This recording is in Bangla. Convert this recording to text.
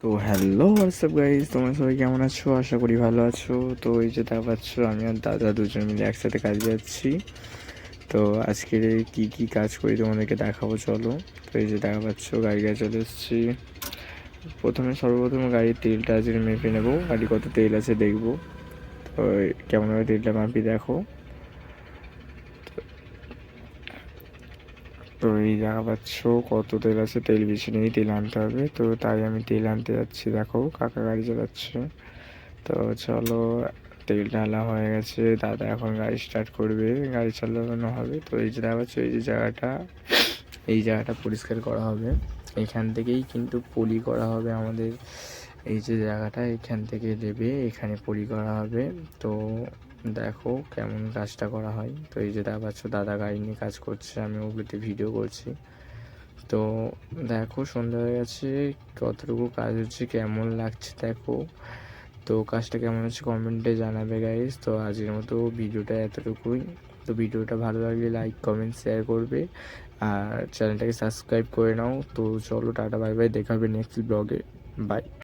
তো হ্যালো হোয়াটসঅ্যাপ গাইজ, তোমরা সবাই কেমন আছো? আশা করি ভালো আছো। তো এই যে দেখা পাচ্ছ, আমি আর দাদা দুজন মিলে একসাথে কাজে যাচ্ছি। তো আজকের কি কি কাজ করি তোমাদেরকে দেখাবো, চলো। তো এই যে দেখা পাচ্ছ, গাড়ি চলে এসেছি। সর্বপ্রথম গাড়ির তেলটা আজকে মেপে নেবো, গাড়ি কত তেল আছে দেখবো। তো কেমনভাবে তেলটা মাপি দেখো। তো এই দেখা পাচ্ছ কত তেল আছে, তেল বেশি নেই, তেল আনতে হবে। তো তাই আমি তেল আনতে যাচ্ছি, দেখো কাকা গাড়ি চালাচ্ছে। তো চলো, তেল ঢালা হয়ে গেছে, দাদা এখন গাড়ি স্টার্ট করবে, গাড়ি চালানো হবে। তো এই যে দেখা পাচ্ছ, এই জায়গাটা পরিষ্কার করা হবে। এখান থেকেই কিন্তু পলি করা হবে আমাদের। এই যে জায়গাটা এখান থেকে দেবে, এখানে পলি করা হবে। তো দেখো কেমন কাজটা করা হয়। তো এই যে দেখা পাচ্ছ, দাদা গাড়ি নিয়ে কাজ করছে, আমি ওগুলোতে ভিডিও করছি। তো দেখো সন্ধ্যা হয়ে গেছে, কতটুকু কাজ হচ্ছে, কেমন লাগছে দেখো। তো কাজটা কেমন হচ্ছে কমেন্টে জানাবে গাইস। তো আজকের মতো ভিডিওটা এতটুকুই। তো ভিডিওটা ভালো লাগলে লাইক কমেন্ট শেয়ার করবে, আর চ্যানেলটাকে সাবস্ক্রাইব করে নাও। তো চলো, টাটা বাই বাই, দেখা হবে নেক্সট ব্লগে। বাই।